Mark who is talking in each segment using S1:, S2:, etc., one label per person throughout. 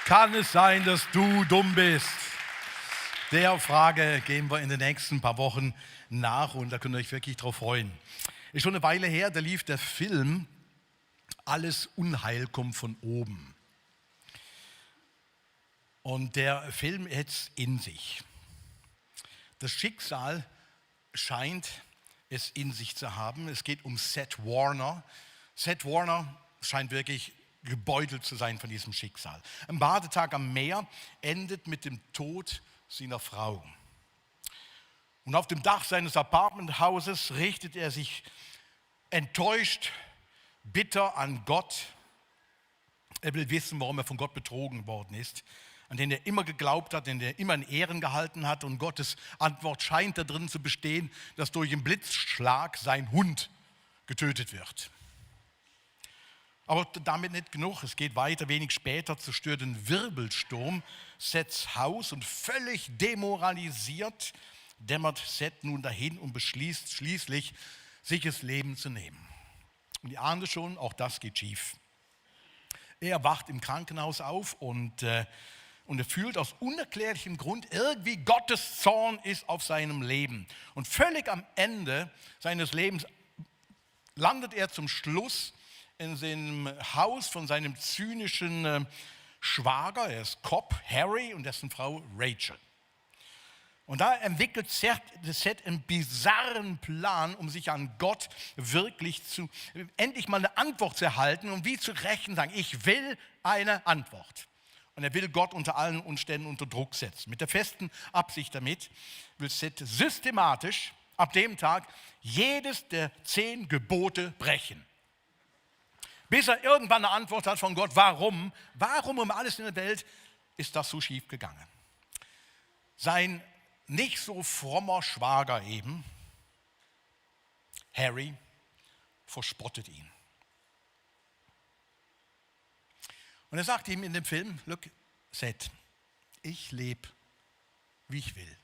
S1: Kann es sein, dass du dumm bist? Der Frage gehen wir in den nächsten paar Wochen nach und da könnt ihr euch wirklich drauf freuen. Ist schon eine Weile her, da lief der Film Alles Unheil kommt von oben. Und der Film hat es in sich. Das Schicksal scheint es in sich zu haben. Es geht um Seth Warner. Seth Warner scheint wirklich gebeutelt zu sein von diesem Schicksal. Ein Badetag am Meer endet mit dem Tod seiner Frau. Und auf dem Dach seines Apartmenthauses richtet er sich enttäuscht, bitter an Gott. Er will wissen, warum er von Gott betrogen worden ist, an den er immer geglaubt hat, den er immer in Ehren gehalten hat. Und Gottes Antwort scheint darin zu bestehen, dass durch einen Blitzschlag sein Hund getötet wird. Aber damit nicht genug. Es geht weiter. Wenig später zerstört ein Wirbelsturm Seths Haus und völlig demoralisiert dämmert Seth nun dahin und beschließt schließlich, sich das Leben zu nehmen. Und ihr ahnt es schon, auch das geht schief. Er wacht im Krankenhaus auf und er fühlt aus unerklärlichem Grund, irgendwie Gottes Zorn ist auf seinem Leben. Und völlig am Ende seines Lebens landet er zum Schluss in seinem Haus von seinem zynischen Schwager, er ist Cop, Harry, und dessen Frau Rachel. Und da entwickelt Seth einen bizarren Plan, um sich an Gott wirklich endlich mal eine Antwort zu erhalten und wie zu rächen sagen, ich will eine Antwort. Und er will Gott unter allen Umständen unter Druck setzen. Mit der festen Absicht damit will Seth systematisch ab dem Tag jedes der 10 Gebote brechen. Bis er irgendwann eine Antwort hat von Gott, warum um alles in der Welt ist das so schief gegangen. Sein nicht so frommer Schwager eben, Harry, verspottet ihn. Und er sagt ihm in dem Film, look, Seth, ich lebe, wie ich will.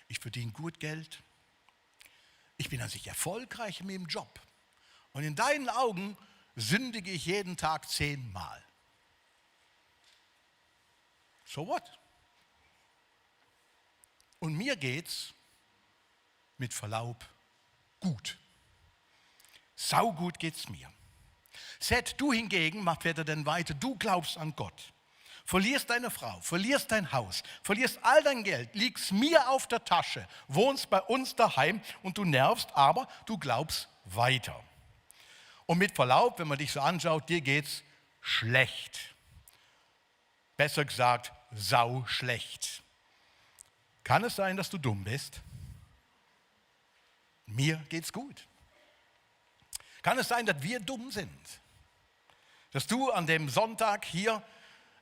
S1: Ich verdiene gut Geld. Ich bin an sich erfolgreich in meinem Job. Und in deinen Augen sündige ich jeden Tag 10 Mal. So what? Und mir geht's mit Verlaub gut. Saugut geht's mir. Seth, du hingegen, macht Väter denn weiter, du glaubst an Gott. Verlierst deine Frau, verlierst dein Haus, verlierst all dein Geld, liegst mir auf der Tasche, wohnst bei uns daheim und du nervst, aber du glaubst weiter. Und mit Verlaub, wenn man dich so anschaut, dir geht's schlecht. Besser gesagt, sau schlecht. Kann es sein, dass du dumm bist? Mir geht's gut. Kann es sein, dass wir dumm sind? Dass du an dem Sonntag hier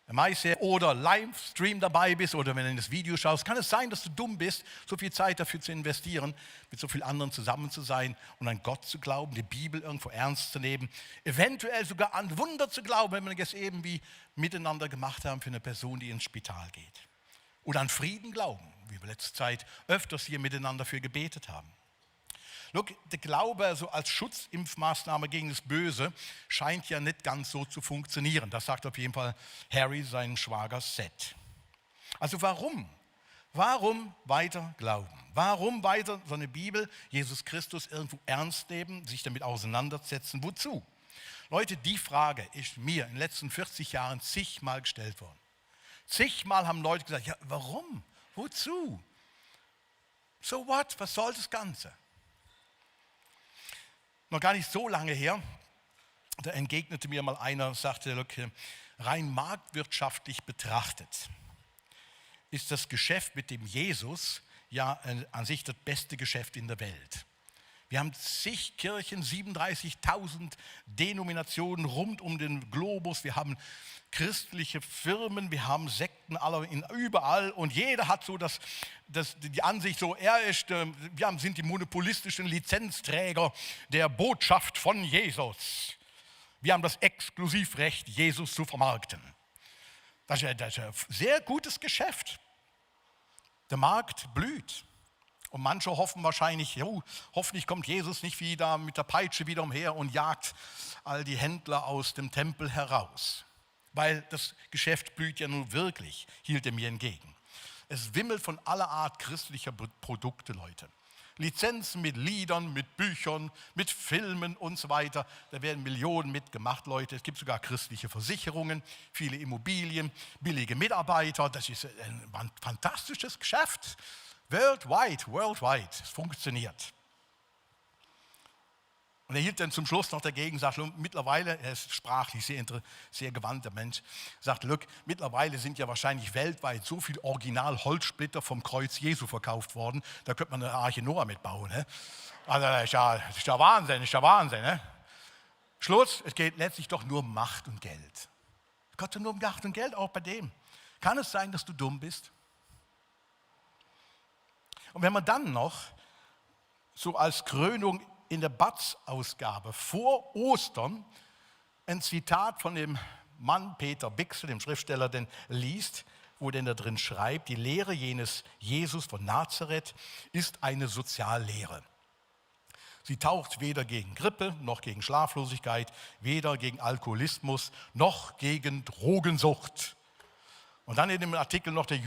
S1: meist oder Livestream dabei bist oder wenn du das Video schaust, kann es sein, dass du dumm bist, so viel Zeit dafür zu investieren, mit so vielen anderen zusammen zu sein und an Gott zu glauben, die Bibel irgendwo ernst zu nehmen, eventuell sogar an Wunder zu glauben, wenn wir das eben wie miteinander gemacht haben für eine Person, die ins Spital geht. Oder an Frieden glauben, wie wir letzte Zeit öfters hier miteinander für gebetet haben. Look, der Glaube also als Schutzimpfmaßnahme gegen das Böse scheint ja nicht ganz so zu funktionieren. Das sagt auf jeden Fall Harry seinem Schwager Seth. Also warum? Warum weiter glauben? Warum weiter so eine Bibel, Jesus Christus irgendwo ernst nehmen, sich damit auseinandersetzen? Wozu? Leute, die Frage ist mir in den letzten 40 Jahren zigmal gestellt worden. Zigmal haben Leute gesagt, ja warum? Wozu? So what? Was soll das Ganze? Noch gar nicht so lange her, da entgegnete mir mal einer, sagte, look, rein marktwirtschaftlich betrachtet ist das Geschäft mit dem Jesus ja an sich das beste Geschäft in der Welt. Wir haben zig Kirchen, 37.000 Denominationen rund um den Globus. Wir haben christliche Firmen, wir haben Sekten überall und jeder hat so die Ansicht, so wir sind die monopolistischen Lizenzträger der Botschaft von Jesus. Wir haben das Exklusivrecht, Jesus zu vermarkten. Das ist ein sehr gutes Geschäft. Der Markt blüht. Und manche hoffen wahrscheinlich, hoffentlich kommt Jesus nicht wieder mit der Peitsche wieder umher und jagt all die Händler aus dem Tempel heraus. weil das Geschäft blüht ja nun wirklich, hielt er mir entgegen. Es wimmelt von aller Art christlicher Produkte, Leute. Lizenzen mit Liedern, mit Büchern, mit Filmen und so weiter. Da werden Millionen mitgemacht, Leute. Es gibt sogar christliche Versicherungen, viele Immobilien, billige Mitarbeiter. Das ist ein fantastisches Geschäft. Worldwide. Es funktioniert. Und er hielt dann zum Schluss noch dagegen, sagt, mittlerweile, er ist sprachlich sehr gewandter Mensch, sagt, look, mittlerweile sind ja wahrscheinlich weltweit so viele Original-Holzsplitter vom Kreuz Jesu verkauft worden, da könnte man eine Arche Noah mitbauen. Ne? Also das ist ja Wahnsinn. Ne? Schluss, es geht letztlich doch nur um Macht und Geld. Es geht nur um Macht und Geld, auch bei dem. Kann es sein, dass du dumm bist? Und wenn man dann noch so als Krönung in der Batz-Ausgabe vor Ostern ein Zitat von dem Mann Peter Bixel, dem Schriftsteller, denn liest, wo denn da drin schreibt, die Lehre jenes Jesus von Nazareth ist eine Soziallehre. Sie taucht weder gegen Grippe noch gegen Schlaflosigkeit, weder gegen Alkoholismus noch gegen Drogensucht. Und dann in dem Artikel noch der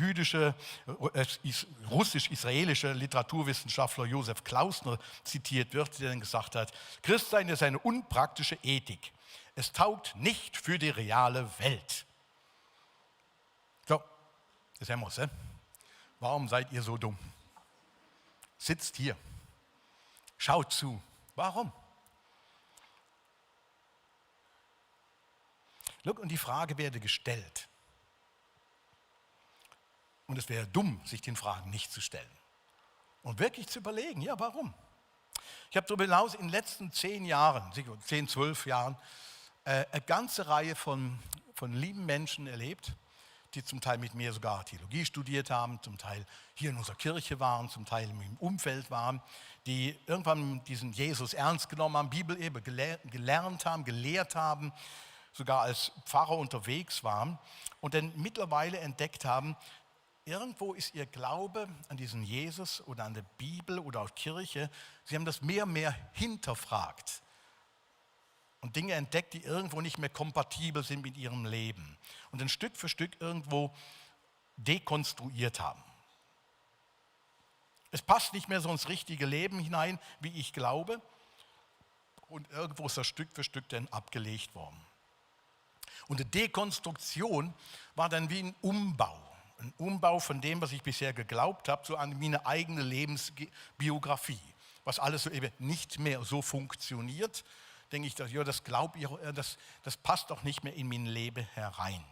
S1: russisch-israelische Literaturwissenschaftler Josef Klausner zitiert wird, der dann gesagt hat, Christsein ist eine unpraktische Ethik. Es taugt nicht für die reale Welt. So, das haben wir es. Warum seid ihr so dumm? Sitzt hier, schaut zu. Warum? Look, und die Frage werde gestellt. Und es wäre dumm, sich den Fragen nicht zu stellen. Und wirklich zu überlegen, ja, warum? Ich habe darüber hinaus in den letzten 10 Jahren, 10, 12 Jahren, eine ganze Reihe von lieben Menschen erlebt, die zum Teil mit mir sogar Theologie studiert haben, zum Teil hier in unserer Kirche waren, zum Teil im Umfeld waren, die irgendwann diesen Jesus ernst genommen haben, Bibel eben gelernt haben, gelehrt haben, sogar als Pfarrer unterwegs waren und dann mittlerweile entdeckt haben, irgendwo ist ihr Glaube an diesen Jesus oder an der Bibel oder auch Kirche, sie haben das mehr und mehr hinterfragt und Dinge entdeckt, die irgendwo nicht mehr kompatibel sind mit ihrem Leben und dann Stück für Stück irgendwo dekonstruiert haben. Es passt nicht mehr so ins richtige Leben hinein, wie ich glaube, und irgendwo ist das Stück für Stück dann abgelegt worden. Und die Dekonstruktion war dann wie ein Umbau. Ein Umbau von dem, was ich bisher geglaubt habe, so an meine eigene Lebensbiografie. Was alles so eben nicht mehr so funktioniert, denke ich, das glaube ich, das passt doch nicht mehr in mein Leben herein.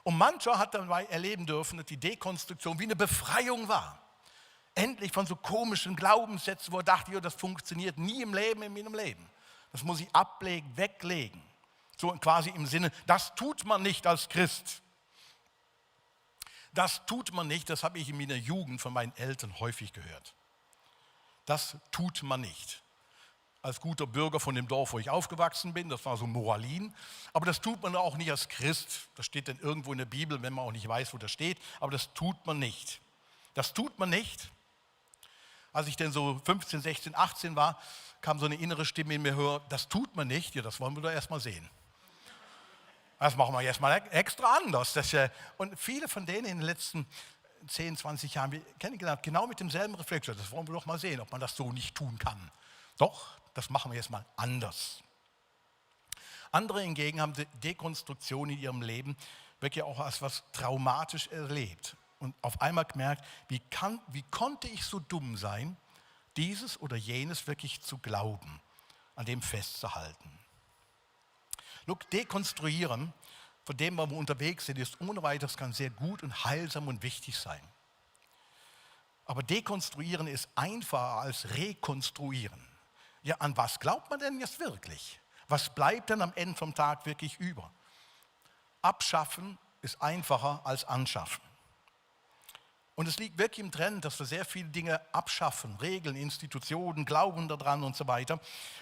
S1: Und mancher hat dabei erleben dürfen, dass die Dekonstruktion wie eine Befreiung war. Endlich von so komischen Glaubenssätzen, wo er dachte, das funktioniert nie im Leben, in meinem Leben. Das muss ich ablegen, weglegen. So quasi im Sinne, das tut man nicht als Christ. Das tut man nicht, das habe ich in meiner Jugend von meinen Eltern häufig gehört. Das tut man nicht. Als guter Bürger von dem Dorf, wo ich aufgewachsen bin, das war so Moralin, aber das tut man auch nicht als Christ. Das steht dann irgendwo in der Bibel, wenn man auch nicht weiß, wo das steht, aber das tut man nicht. Das tut man nicht. Als ich dann so 15, 16, 18 war, kam so eine innere Stimme in mir, hör, das tut man nicht, ja, das wollen wir doch erst mal sehen. Das machen wir jetzt mal extra anders. Und viele von denen in den letzten 10, 20 Jahren kennengelernt, genau mit demselben Reflex. Das wollen wir doch mal sehen, ob man das so nicht tun kann. Doch, das machen wir jetzt mal anders. Andere hingegen haben die Dekonstruktion in ihrem Leben wirklich auch als was traumatisch erlebt. Und auf einmal gemerkt, wie konnte ich so dumm sein, dieses oder jenes wirklich zu glauben, an dem festzuhalten. Look, dekonstruieren, von dem wo wir unterwegs sind, ist ohne weiteres kann sehr gut und heilsam und wichtig sein. Aber dekonstruieren ist einfacher als rekonstruieren. Ja, an was glaubt man denn jetzt wirklich? Was bleibt denn am Ende vom Tag wirklich über? Abschaffen ist einfacher als anschaffen. Und es liegt wirklich im Trend, dass wir sehr viele Dinge abschaffen, Regeln, Institutionen, Glauben daran und so weiter.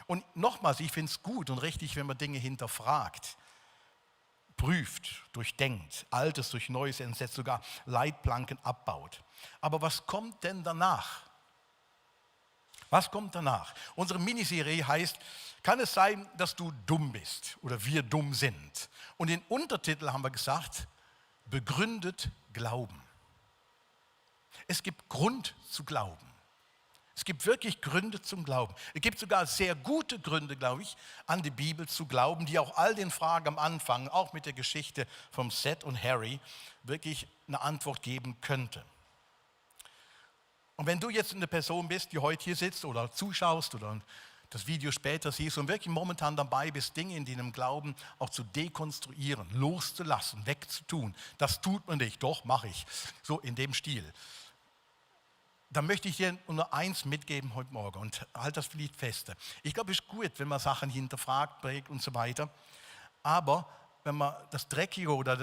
S1: Und nochmals, ich finde es gut und richtig, wenn man Dinge hinterfragt, prüft, durchdenkt, Altes durch Neues entsetzt, sogar Leitplanken abbaut. Aber was kommt denn danach? Was kommt danach? Unsere Miniserie heißt Kann es sein, dass du dumm bist oder wir dumm sind? Und den Untertitel haben wir gesagt, begründet Glauben. Es gibt Grund zu glauben. Es gibt wirklich Gründe zum Glauben. Es gibt sogar sehr gute Gründe, glaube ich, an die Bibel zu glauben, die auch all den Fragen am Anfang, auch mit der Geschichte von Seth und Harry, wirklich eine Antwort geben könnte. Und wenn du jetzt eine Person bist, die heute hier sitzt oder zuschaust oder das Video später siehst und wirklich momentan dabei bist, Dinge in deinem Glauben auch zu dekonstruieren, loszulassen, wegzutun, das tut man nicht, doch, mache ich, so in dem Stil. Dann möchte ich dir nur eins mitgeben heute Morgen und halt das Lied feste. Ich glaube, es ist gut, wenn man Sachen hinterfragt, prägt und so weiter. Aber wenn man das Dreckige oder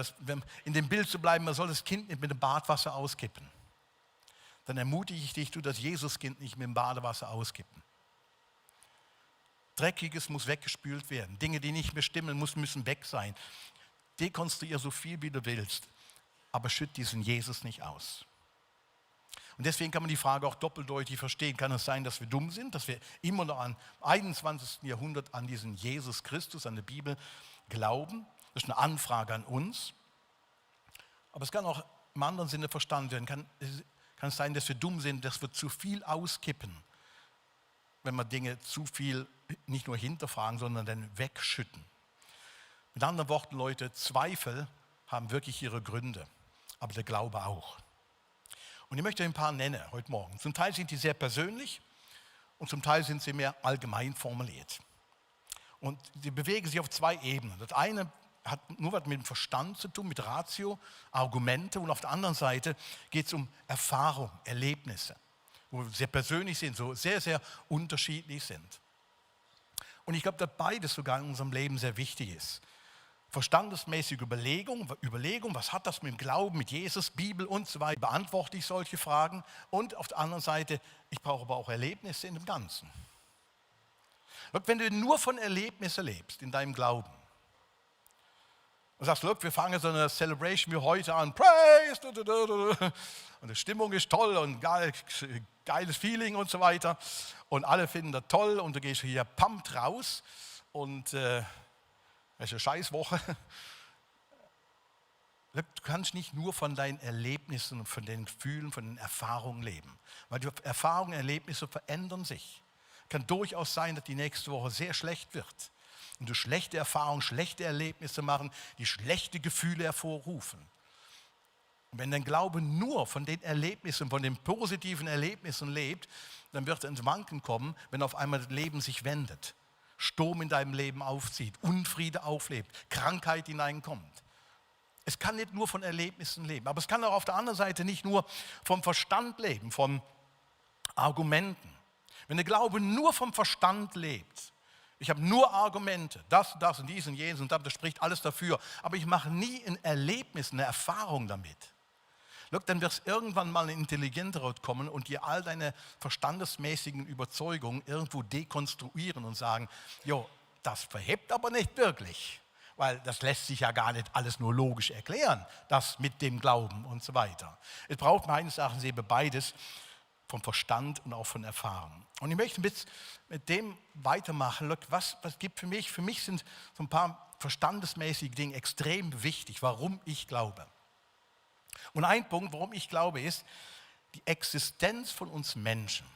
S1: in dem Bild zu bleiben, man soll das Kind nicht mit dem Badwasser auskippen. Dann ermutige ich dich, du das Jesuskind nicht mit dem Badewasser auskippen. Dreckiges muss weggespült werden. Dinge, die nicht mehr stimmen, müssen weg sein. Dekonstruiere so viel, wie du willst, aber schütt diesen Jesus nicht aus. Und deswegen kann man die Frage auch doppeldeutig verstehen. Kann es sein, dass wir dumm sind, dass wir immer noch im 21. Jahrhundert an diesen Jesus Christus, an die Bibel glauben? Das ist eine Anfrage an uns. Aber es kann auch im anderen Sinne verstanden werden. Kann es sein, dass wir dumm sind, dass wir zu viel auskippen, wenn wir Dinge zu viel nicht nur hinterfragen, sondern dann wegschütten. Mit anderen Worten, Leute, Zweifel haben wirklich ihre Gründe, aber der Glaube auch. Und ich möchte ein paar nennen heute Morgen. Zum Teil sind die sehr persönlich und zum Teil sind sie mehr allgemein formuliert. Und die bewegen sich auf zwei Ebenen. Das eine hat nur was mit dem Verstand zu tun, mit Ratio, Argumente. Und auf der anderen Seite geht es um Erfahrung, Erlebnisse, wo wir sehr persönlich sind, so sehr, sehr unterschiedlich sind. Und ich glaube, dass beides sogar in unserem Leben sehr wichtig ist. Verstandesmäßige Überlegung, was hat das mit dem Glauben, mit Jesus, Bibel und so weiter, beantworte ich solche Fragen. Und auf der anderen Seite, ich brauche aber auch Erlebnisse in dem Ganzen. Look, wenn du nur von Erlebnissen lebst in deinem Glauben und sagst, look, wir fangen so eine Celebration wie heute an, Praise, und die Stimmung ist toll und geiles Feeling und so weiter und alle finden das toll und du gehst hier pumped raus und das ist eine Scheißwoche. Du kannst nicht nur von deinen Erlebnissen und von den Gefühlen, von den Erfahrungen leben. Weil die Erfahrungen, Erlebnisse verändern sich. Es kann durchaus sein, dass die nächste Woche sehr schlecht wird. Und du schlechte Erfahrungen, schlechte Erlebnisse machen, die schlechte Gefühle hervorrufen. Und wenn dein Glaube nur von den Erlebnissen, von den positiven Erlebnissen lebt, dann wird es ins Wanken kommen, wenn auf einmal das Leben sich wendet. Sturm in deinem Leben aufzieht, Unfriede auflebt, Krankheit hineinkommt. Es kann nicht nur von Erlebnissen leben, aber es kann auch auf der anderen Seite nicht nur vom Verstand leben, von Argumenten. Wenn der Glaube nur vom Verstand lebt, ich habe nur Argumente, das und dies und jenes und das spricht alles dafür, aber ich mache nie ein Erlebnis, eine Erfahrung damit. Look, dann wird es irgendwann mal ein intelligenterer kommen und dir all deine verstandesmäßigen Überzeugungen irgendwo dekonstruieren und sagen, jo, das verhebt aber nicht wirklich, weil das lässt sich ja gar nicht alles nur logisch erklären, das mit dem Glauben und so weiter. Es braucht meines Erachtens eben beides, vom Verstand und auch von Erfahrung. Und ich möchte mit dem weitermachen. Look, was gibt für mich? Für mich sind so ein paar verstandesmäßige Dinge extrem wichtig, warum ich glaube. Und ein Punkt, warum ich glaube, ist die Existenz von uns Menschen.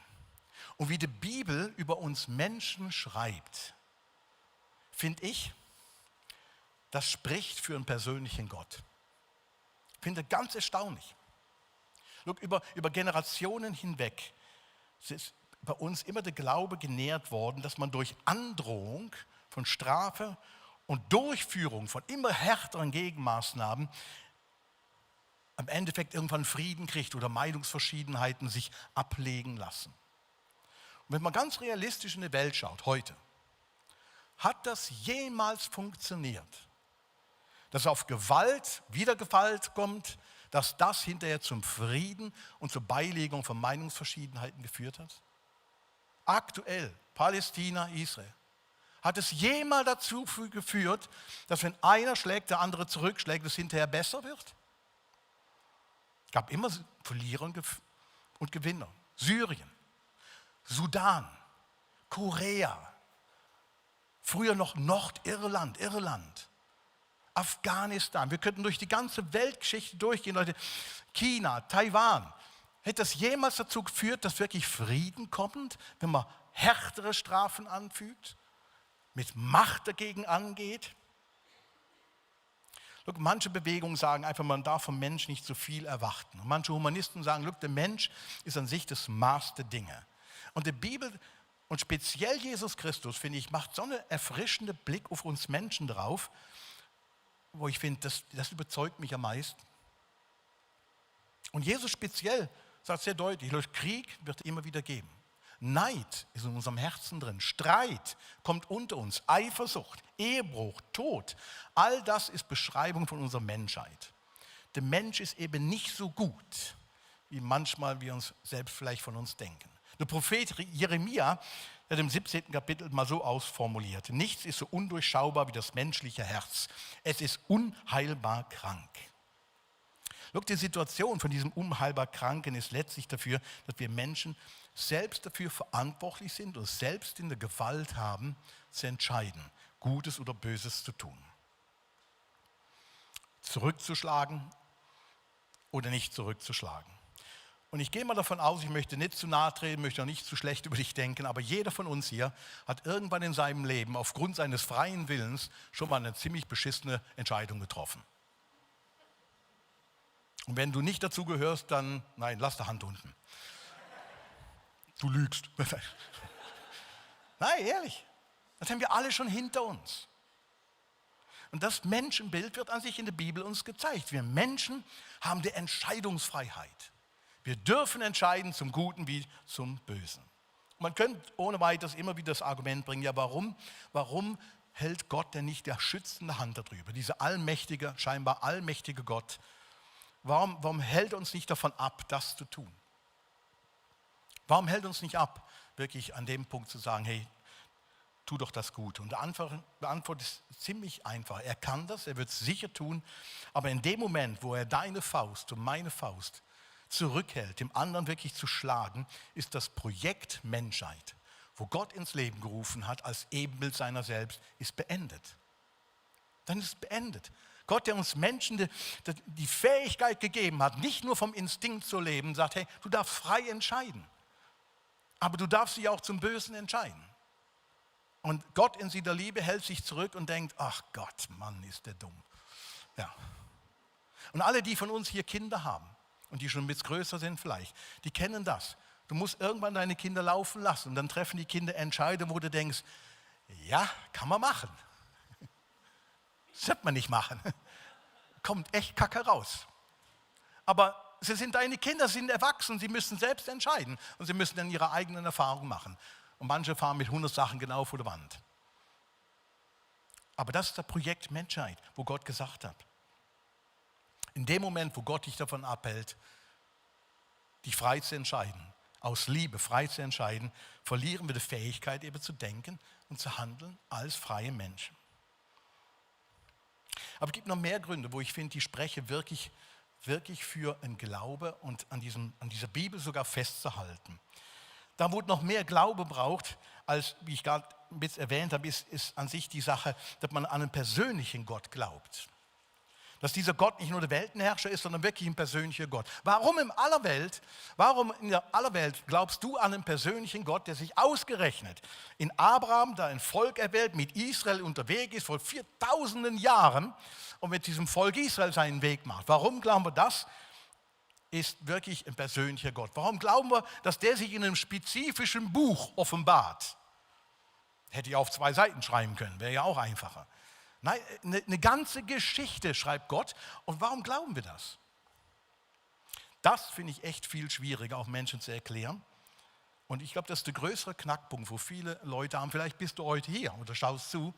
S1: Und wie die Bibel über uns Menschen schreibt, finde ich, das spricht für einen persönlichen Gott. Ich finde ganz erstaunlich. Look, über Generationen hinweg ist bei uns immer der Glaube genährt worden, dass man durch Androhung von Strafe und Durchführung von immer härteren Gegenmaßnahmen am Endeffekt irgendwann Frieden kriegt oder Meinungsverschiedenheiten sich ablegen lassen. Und wenn man ganz realistisch in die Welt schaut, heute, hat das jemals funktioniert? Dass auf Gewalt wieder Gewalt kommt, dass das hinterher zum Frieden und zur Beilegung von Meinungsverschiedenheiten geführt hat? Aktuell, Palästina, Israel. Hat es jemals dazu geführt, dass wenn einer schlägt, der andere zurückschlägt, es hinterher besser wird? Es gab immer Verlierer und Gewinner. Syrien, Sudan, Korea, Früher noch Nordirland, Irland, Afghanistan. Wir könnten durch die ganze Weltgeschichte durchgehen, Leute. China, Taiwan. Hätte das jemals dazu geführt, dass wirklich Frieden kommt, wenn man härtere Strafen anfügt, mit Macht dagegen angeht? Look, manche Bewegungen sagen einfach, man darf vom Mensch nicht zu viel erwarten. Und manche Humanisten sagen, look, der Mensch ist an sich das Maß der Dinge. Und die Bibel und speziell Jesus Christus, finde ich, macht so einen erfrischenden Blick auf uns Menschen drauf, wo ich finde, das überzeugt mich am meisten. Und Jesus speziell sagt sehr deutlich, Krieg wird immer wieder geben. Neid ist in unserem Herzen drin. Streit kommt unter uns. Eifersucht, Ehebruch, Tod. All das ist Beschreibung von unserer Menschheit. Der Mensch ist eben nicht so gut, wie manchmal wir uns selbst vielleicht von uns denken. Der Prophet Jeremia hat im 17. Kapitel mal so ausformuliert: Nichts ist so undurchschaubar wie das menschliche Herz. Es ist unheilbar krank. Look, die Situation von diesem unheilbar Kranken ist letztlich dafür, dass wir Menschen selbst dafür verantwortlich sind und selbst in der Gewalt haben, zu entscheiden, Gutes oder Böses zu tun. Zurückzuschlagen oder nicht zurückzuschlagen. Und ich gehe mal davon aus, ich möchte nicht zu nahe treten, möchte auch nicht zu schlecht über dich denken, aber jeder von uns hier hat irgendwann in seinem Leben aufgrund seines freien Willens schon mal eine ziemlich beschissene Entscheidung getroffen. Und wenn du nicht dazu gehörst, dann, nein, lass die Hand unten. Du lügst. Nein, ehrlich. Das haben wir alle schon hinter uns. Und das Menschenbild wird an sich in der Bibel uns gezeigt. Wir Menschen haben die Entscheidungsfreiheit. Wir dürfen entscheiden zum Guten wie zum Bösen. Man könnte ohne weiteres immer wieder das Argument bringen, ja warum hält Gott denn nicht der schützende Hand darüber? Dieser allmächtige, scheinbar allmächtige Gott, warum hält er uns nicht davon ab, das zu tun? Warum hält uns nicht ab, wirklich an dem Punkt zu sagen, hey, tu doch das Gute? Und die Antwort ist ziemlich einfach. Er kann das, er wird es sicher tun, aber in dem Moment, wo er deine Faust und meine Faust zurückhält, dem anderen wirklich zu schlagen, ist das Projekt Menschheit, wo Gott ins Leben gerufen hat, als Ebenbild seiner selbst, ist beendet. Dann ist es beendet. Gott, der uns Menschen die Fähigkeit gegeben hat, nicht nur vom Instinkt zu leben, sagt, hey, du darfst frei entscheiden. Aber du darfst dich auch zum Bösen entscheiden. Und Gott in seiner Liebe hält sich zurück und denkt, ach Gott, Mann, ist der dumm. Ja. Und alle, die von uns hier Kinder haben und die schon ein bisschen größer sind vielleicht, die kennen das. Du musst irgendwann deine Kinder laufen lassen und dann treffen die Kinder Entscheidungen, wo du denkst, ja, kann man machen. Das sollte man nicht machen. Kommt echt Kacke raus. Aber sie sind deine Kinder, sie sind erwachsen, sie müssen selbst entscheiden und sie müssen dann ihre eigenen Erfahrungen machen. Und manche fahren mit 100 Sachen genau vor der Wand. Aber das ist das Projekt Menschheit, wo Gott gesagt hat. In dem Moment, wo Gott dich davon abhält, dich frei zu entscheiden, aus Liebe frei zu entscheiden, verlieren wir die Fähigkeit, eben zu denken und zu handeln als freie Menschen. Aber es gibt noch mehr Gründe, wo ich finde, die sprechen wirklich für einen Glaube und an dieser Bibel sogar festzuhalten. Da, wo es noch mehr Glaube braucht, als, wie ich gerade ein bisschen erwähnt habe, ist an sich die Sache, dass man an einen persönlichen Gott glaubt. Dass dieser Gott nicht nur der Weltenherrscher ist, sondern wirklich ein persönlicher Gott. Warum in aller Welt glaubst du an einen persönlichen Gott, der sich ausgerechnet in Abraham, da ein Volk erwählt, mit Israel unterwegs ist, vor 4000 Jahren und mit diesem Volk Israel seinen Weg macht? Warum glauben wir das? Ist wirklich ein persönlicher Gott. Warum glauben wir, dass der sich in einem spezifischen Buch offenbart? Hätte ich auf 2 Seiten schreiben können, wäre ja auch einfacher. Nein, eine ganze Geschichte schreibt Gott. Und warum glauben wir das? Das finde ich echt viel schwieriger, auch Menschen zu erklären. Und ich glaube, das ist der größere Knackpunkt, wo viele Leute haben. Vielleicht bist du heute hier oder schaust zu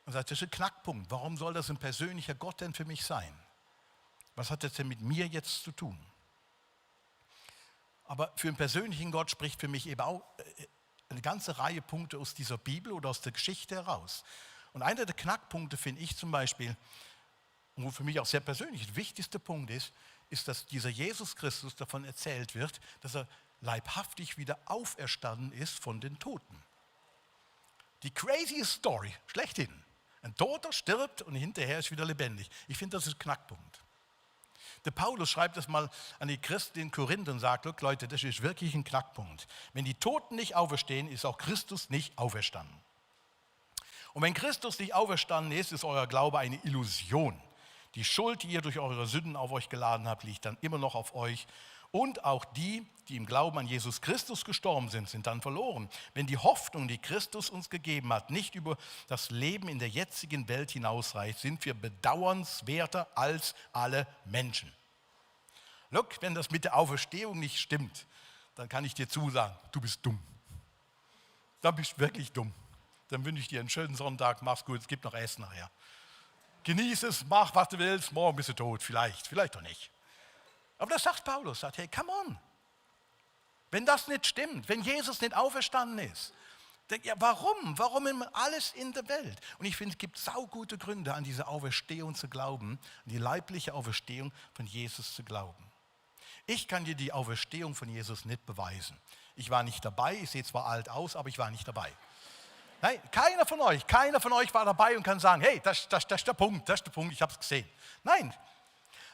S1: und sagst, das ist ein Knackpunkt. Warum soll das ein persönlicher Gott denn für mich sein? Was hat das denn mit mir jetzt zu tun? Aber für einen persönlichen Gott spricht für mich eben auch eine ganze Reihe Punkte aus dieser Bibel oder aus der Geschichte heraus. Und einer der Knackpunkte finde ich zum Beispiel, und wo für mich auch sehr persönlich der wichtigste Punkt ist, dass dieser Jesus Christus davon erzählt wird, dass er leibhaftig wieder auferstanden ist von den Toten. Die crazy Story, schlechthin. Ein Toter stirbt und hinterher ist wieder lebendig. Ich finde, das ist ein Knackpunkt. Der Paulus schreibt das mal an die Christen in Korinth und sagt, look, Leute, das ist wirklich ein Knackpunkt. Wenn die Toten nicht auferstehen, ist auch Christus nicht auferstanden. Und wenn Christus nicht auferstanden ist, ist euer Glaube eine Illusion. Die Schuld, die ihr durch eure Sünden auf euch geladen habt, liegt dann immer noch auf euch. Und auch die, die im Glauben an Jesus Christus gestorben sind, sind dann verloren. Wenn die Hoffnung, die Christus uns gegeben hat, nicht über das Leben in der jetzigen Welt hinausreicht, sind wir bedauernswerter als alle Menschen. Look, wenn das mit der Auferstehung nicht stimmt, dann kann ich dir zusagen, du bist dumm. Dann bist du wirklich dumm. Dann wünsche ich dir einen schönen Sonntag, mach's gut, es gibt noch Essen nachher. Genieß es, mach, was du willst, morgen bist du tot, vielleicht doch nicht. Aber das sagt Paulus, sagt, hey, come on. Wenn das nicht stimmt, wenn Jesus nicht auferstanden ist, dann, ja, warum? Warum immer alles in der Welt? Und ich finde, es gibt saugute Gründe, an diese Auferstehung zu glauben, an die leibliche Auferstehung von Jesus zu glauben. Ich kann dir die Auferstehung von Jesus nicht beweisen. Ich war nicht dabei, ich sehe zwar alt aus, aber ich war nicht dabei. Nein, keiner von euch war dabei und kann sagen, hey, das ist der Punkt, ich habe es gesehen. Nein,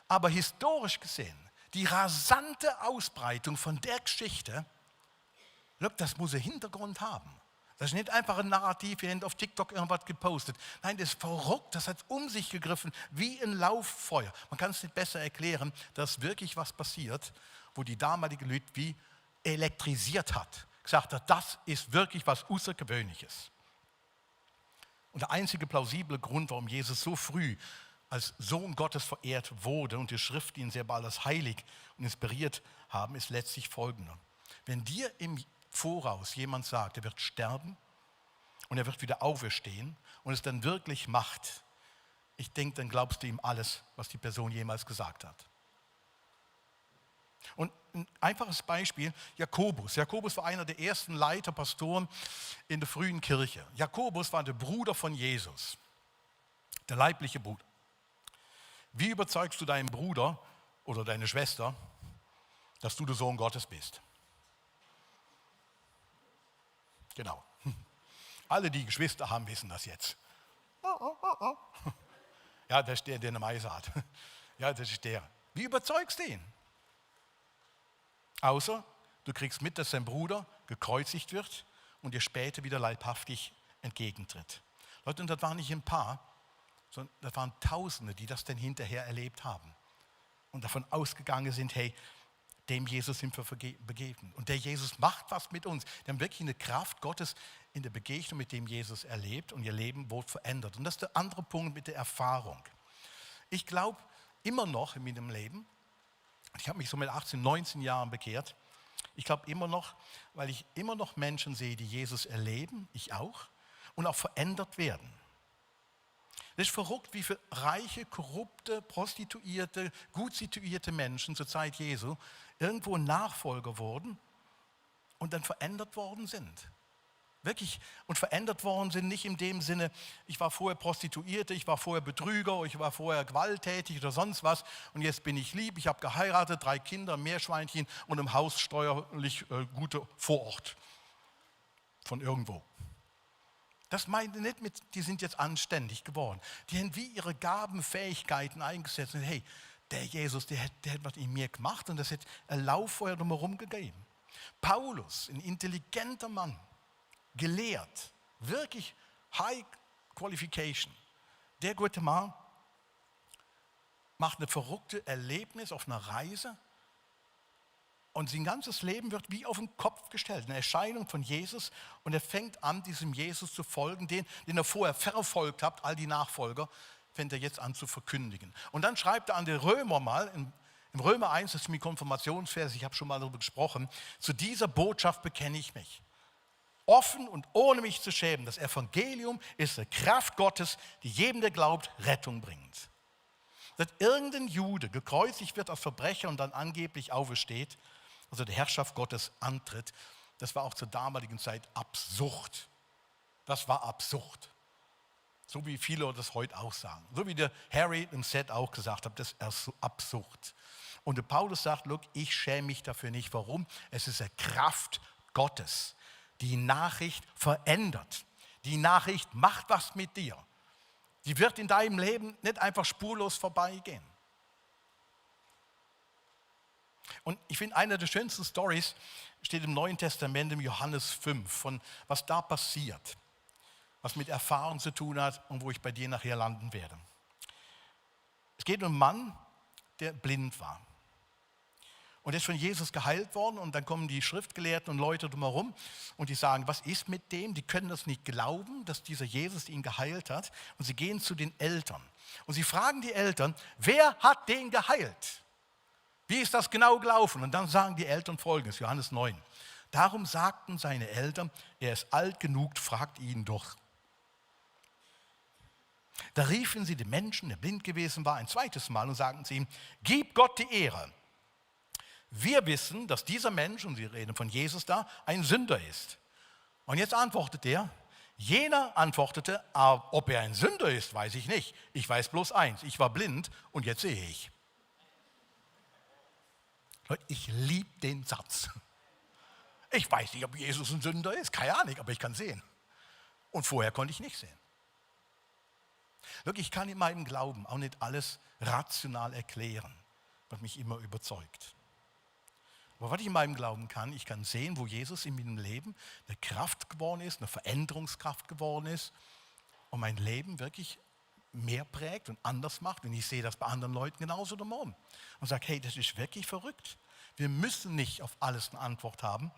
S1: aber historisch gesehen, die rasante Ausbreitung von der Geschichte, look, das muss einen Hintergrund haben. Das ist nicht einfach ein Narrativ, ihr habt auf TikTok irgendwas gepostet. Nein, das ist verrückt, das hat um sich gegriffen wie ein Lauffeuer. Man kann es nicht besser erklären, dass wirklich was passiert, wo die damalige Leute wie elektrisiert hat. Gesagt hat, das ist wirklich was Außergewöhnliches. Und der einzige plausible Grund, warum Jesus so früh als Sohn Gottes verehrt wurde und die Schrift ihn sehr bald als heilig und inspiriert haben, ist letztlich folgender. Wenn dir im Voraus jemand sagt, er wird sterben und er wird wieder auferstehen und es dann wirklich macht, ich denke, dann glaubst du ihm alles, was die Person jemals gesagt hat. Und ein einfaches Beispiel, Jakobus. Jakobus war einer der ersten Leiter, Pastoren in der frühen Kirche. Jakobus war der Bruder von Jesus, der leibliche Bruder. Wie überzeugst du deinen Bruder oder deine Schwester, dass du der Sohn Gottes bist? Genau. Alle, die Geschwister haben, wissen das jetzt. Ja, das ist der eine Meise hat. Ja, das ist der. Wie überzeugst du ihn? Außer du kriegst mit, dass sein Bruder gekreuzigt wird und dir später wieder leibhaftig entgegentritt. Leute, und das waren nicht ein paar, sondern das waren Tausende, die das dann hinterher erlebt haben und davon ausgegangen sind, hey, dem Jesus sind wir begegnet. Und der Jesus macht was mit uns. Die haben wirklich eine Kraft Gottes in der Begegnung mit dem Jesus erlebt und ihr Leben wurde verändert. Und das ist der andere Punkt mit der Erfahrung. Ich glaube immer noch in meinem Leben, ich habe mich so mit 18, 19 Jahren bekehrt, ich glaube immer noch, weil ich immer noch Menschen sehe, die Jesus erleben, ich auch, und auch verändert werden. Das ist verrückt, wie viele reiche, korrupte, prostituierte, gut situierte Menschen zur Zeit Jesu irgendwo Nachfolger wurden und dann verändert worden sind. Wirklich. Und verändert worden sind nicht in dem Sinne, ich war vorher Prostituierte, ich war vorher Betrüger, ich war vorher gewalttätig oder sonst was und jetzt bin ich lieb, ich habe geheiratet, 3 Kinder, Meerschweinchen und im Haus steuerlich gute Vorort von irgendwo. Das meint nicht mit, die sind jetzt anständig geworden. Die haben wie ihre Gaben, Fähigkeiten eingesetzt. Und hey, der Jesus, der hat was in mir gemacht und das hat ein Lauffeuer drumherum gegeben. Paulus, ein intelligenter Mann, gelehrt, wirklich High Qualification. Der gute Mann macht eine verrückte Erlebnis auf einer Reise und sein ganzes Leben wird wie auf den Kopf gestellt. Eine Erscheinung von Jesus und er fängt an, diesem Jesus zu folgen, den er vorher verfolgt hat, all die Nachfolger, fängt er jetzt an zu verkündigen. Und dann schreibt er an die Römer mal, im Römer 1, das ist mein Konfirmationsvers, ich habe schon mal darüber gesprochen, zu dieser Botschaft bekenne ich mich. Offen und ohne mich zu schämen. Das Evangelium ist die Kraft Gottes, die jedem, der glaubt, Rettung bringt. Dass irgendein Jude gekreuzigt wird als Verbrecher und dann angeblich aufersteht, also der Herrschaft Gottes antritt, das war auch zur damaligen Zeit absurd. Das war absurd. So wie viele das heute auch sagen. So wie der Harry im Set auch gesagt hat, das ist so absurd. Und der Paulus sagt, look, ich schäme mich dafür nicht. Warum? Es ist eine Kraft Gottes. Die Nachricht verändert. Die Nachricht macht was mit dir. Die wird in deinem Leben nicht einfach spurlos vorbeigehen. Und ich finde, eine der schönsten Storys steht im Neuen Testament, im Johannes 5, von was da passiert, was mit Erfahrung zu tun hat und wo ich bei dir nachher landen werde. Es geht um einen Mann, der blind war. Und er ist von Jesus geheilt worden und dann kommen die Schriftgelehrten und Leute drumherum und die sagen, was ist mit dem? Die können das nicht glauben, dass dieser Jesus ihn geheilt hat. Und sie gehen zu den Eltern und sie fragen die Eltern, wer hat den geheilt? Wie ist das genau gelaufen? Und dann sagen die Eltern Folgendes, Johannes 9. Darum sagten seine Eltern, er ist alt genug, fragt ihn doch. Da riefen sie den Menschen, der blind gewesen war, ein zweites Mal und sagten zu ihm, gib Gott die Ehre. Wir wissen, dass dieser Mensch, und sie reden von Jesus da, ein Sünder ist. Und jetzt antwortet er, jener antwortete, ob er ein Sünder ist, weiß ich nicht. Ich weiß bloß eins, ich war blind und jetzt sehe ich. Leute, ich liebe den Satz. Ich weiß nicht, ob Jesus ein Sünder ist, keine Ahnung, aber ich kann sehen. Und vorher konnte ich nicht sehen. Wirklich, ich kann in meinem Glauben auch nicht alles rational erklären, was mich immer überzeugt. Aber was ich in meinem Glauben kann, ich kann sehen, wo Jesus in meinem Leben eine Kraft geworden ist, eine Veränderungskraft geworden ist und mein Leben wirklich mehr prägt und anders macht. Und ich sehe das bei anderen Leuten genauso drumherum. Und sage, hey, das ist wirklich verrückt. Wir müssen nicht auf alles eine Antwort haben,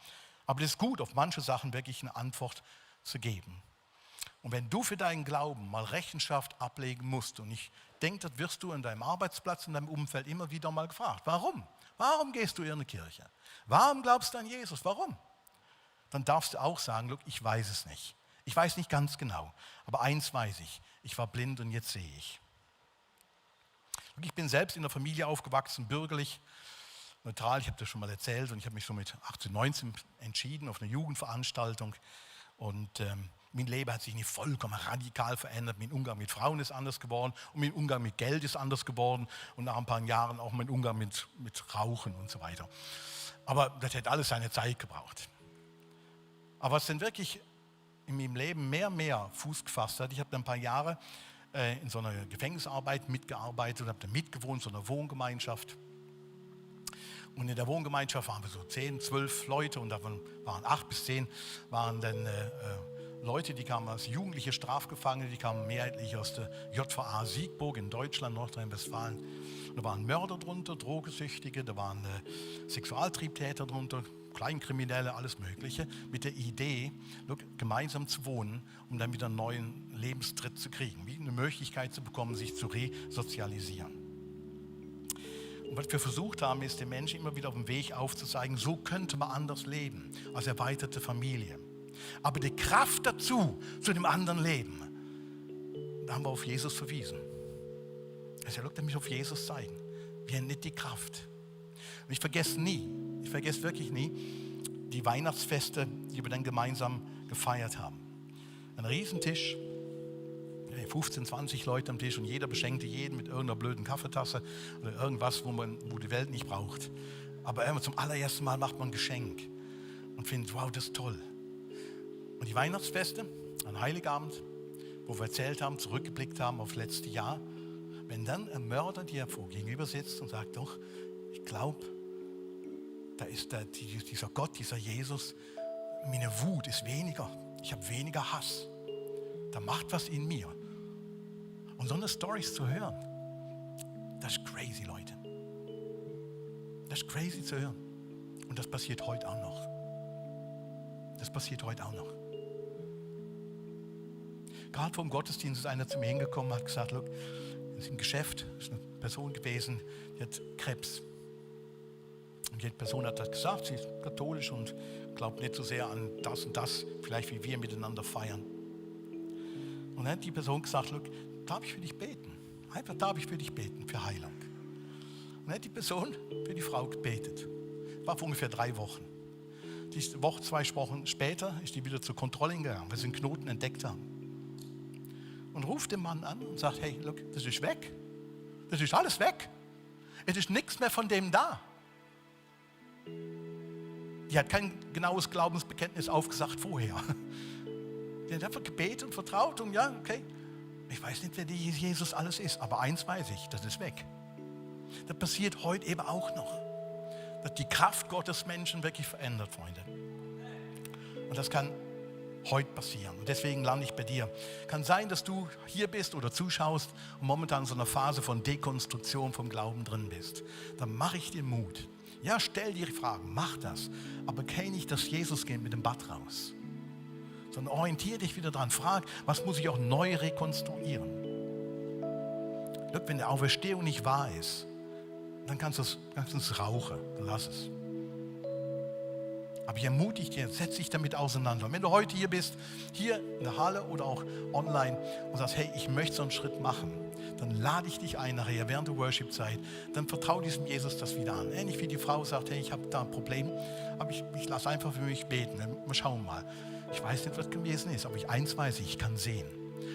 S1: aber es ist gut, auf manche Sachen wirklich eine Antwort zu geben. Und wenn du für deinen Glauben mal Rechenschaft ablegen musst, und ich denke, das wirst du an deinem Arbeitsplatz, in deinem Umfeld immer wieder mal gefragt. Warum? Warum gehst du in eine Kirche? Warum glaubst du an Jesus? Warum? Dann darfst du auch sagen, look, ich weiß es nicht. Ich weiß nicht ganz genau, aber eins weiß ich war blind und jetzt sehe ich. Und ich bin selbst in einer Familie aufgewachsen, bürgerlich, neutral, ich habe das schon mal erzählt und ich habe mich so mit 18, 19 entschieden auf eine Jugendveranstaltung und mein Leben hat sich nicht vollkommen radikal verändert. Mein Umgang mit Frauen ist anders geworden und mein Umgang mit Geld ist anders geworden und nach ein paar Jahren auch mein Umgang mit Rauchen und so weiter. Aber das hätte alles seine Zeit gebraucht. Aber was denn wirklich in meinem Leben mehr Fuß gefasst hat, ich habe dann ein paar Jahre in so einer Gefängnisarbeit mitgearbeitet und habe da mitgewohnt, so einer Wohngemeinschaft. Und in der Wohngemeinschaft waren wir so 10, 12 Leute und davon waren 8 bis 10 waren dann Leute, die kamen als jugendliche Strafgefangene, die kamen mehrheitlich aus der JVA Siegburg in Deutschland, Nordrhein-Westfalen. Da waren Mörder drunter, Drogesüchtige, da waren Sexualtriebtäter drunter, Kleinkriminelle, alles Mögliche, mit der Idee, gemeinsam zu wohnen, um dann wieder einen neuen Lebenstritt zu kriegen, wie eine Möglichkeit zu bekommen, sich zu resozialisieren. Und was wir versucht haben, ist, den Menschen immer wieder auf dem Weg aufzuzeigen, so könnte man anders leben, als erweiterte Familie. Aber die Kraft dazu, zu dem anderen Leben, da haben wir auf Jesus verwiesen. Also er mich auf Jesus zeigen. Wir haben nicht die Kraft. Und ich vergesse wirklich nie, die Weihnachtsfeste, die wir dann gemeinsam gefeiert haben. Ein Riesentisch, 15, 20 Leute am Tisch und jeder beschenkte jeden mit irgendeiner blöden Kaffeetasse oder irgendwas, wo die Welt nicht braucht. Aber zum allerersten Mal macht man ein Geschenk und findet, wow, das ist toll. Und die Weihnachtsfeste, an Heiligabend, wo wir erzählt haben, zurückgeblickt haben auf das letzte Jahr, wenn dann ein Mörder dir gegenüber sitzt und sagt, doch, ich glaube, da ist dieser Gott, dieser Jesus, meine Wut ist weniger, ich habe weniger Hass, da macht was in mir. Und so eine Storys zu hören, das ist crazy, Leute. Das ist crazy zu hören. Und das passiert heute auch noch. Das passiert heute auch noch. Gerade vor dem Gottesdienst ist einer zu mir hingekommen und hat gesagt, look, das ist im Geschäft, das ist eine Person gewesen, die hat Krebs. Und die Person hat das gesagt, sie ist katholisch und glaubt nicht so sehr an das und das, vielleicht wie wir miteinander feiern. Und dann hat die Person gesagt, look, darf ich für dich beten? Einfach darf ich für dich beten, für Heilung. Und dann hat die Person für die Frau gebetet. War vor ungefähr 3 Wochen. Die Woche, 2 Wochen später ist die wieder zur Kontrolle gegangen, weil sie einen Knoten entdeckt haben. Und ruft den Mann an und sagt, hey, look, das ist weg. Das ist alles weg. Es ist nichts mehr von dem da. Die hat kein genaues Glaubensbekenntnis aufgesagt vorher. Der hat einfach gebetet und vertraut und ja, okay. Ich weiß nicht, wer Jesus alles ist, aber eins weiß ich, das ist weg. Das passiert heute eben auch noch. Dass die Kraft Gottes Menschen wirklich verändert, Freunde. Und das kann heute passieren. Und deswegen lande ich bei dir. Kann sein, dass du hier bist oder zuschaust und momentan in so einer Phase von Dekonstruktion vom Glauben drin bist. Dann mache ich dir Mut. Ja, stell dir Fragen, mach das. Aber kenn nicht, dass Jesus geht mit dem Bad raus. Sondern orientiere dich wieder dran. Frag, was muss ich auch neu rekonstruieren? Look, wenn die Auferstehung nicht wahr ist, dann kannst du es rauchen. Dann lass es. Aber ich ermutige dich, setz dich damit auseinander. Und wenn du heute hier bist, hier in der Halle oder auch online und sagst, hey, ich möchte so einen Schritt machen, dann lade ich dich ein nachher während der Worship-Zeit, dann vertraue diesem Jesus das wieder an. Ähnlich wie die Frau sagt, hey, ich habe da ein Problem, aber ich lasse einfach für mich beten. Wir schauen mal. Ich weiß nicht, was gewesen ist, aber eins weiß ich kann sehen.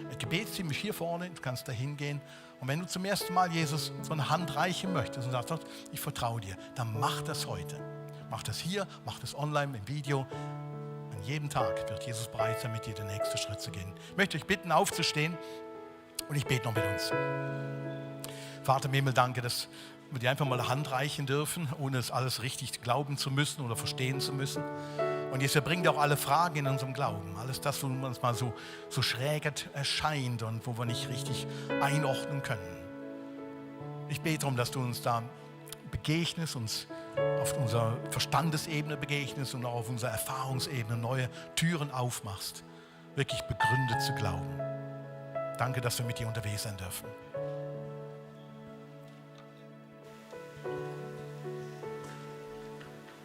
S1: Ein Gebetsteam ist hier vorne, du kannst da hingehen. Und wenn du zum ersten Mal Jesus so eine Hand reichen möchtest und sagst, ich vertraue dir, dann mach das heute. Mach das hier, mach das online im Video. An jedem Tag wird Jesus bereit sein, mit dir den nächsten Schritt zu gehen. Ich möchte euch bitten, aufzustehen und ich bete noch mit uns. Vater im Himmel, danke, dass wir dir einfach mal eine Hand reichen dürfen, ohne es alles richtig glauben zu müssen oder verstehen zu müssen. Und Jesus, er bringt auch alle Fragen in unserem Glauben. Alles das, wo uns mal so schräg erscheint und wo wir nicht richtig einordnen können. Ich bete darum, dass du uns da begegnest, uns auf unserer Verstandesebene begegnest und auch auf unserer Erfahrungsebene neue Türen aufmachst, wirklich begründet zu glauben. Danke, dass wir mit dir unterwegs sein dürfen.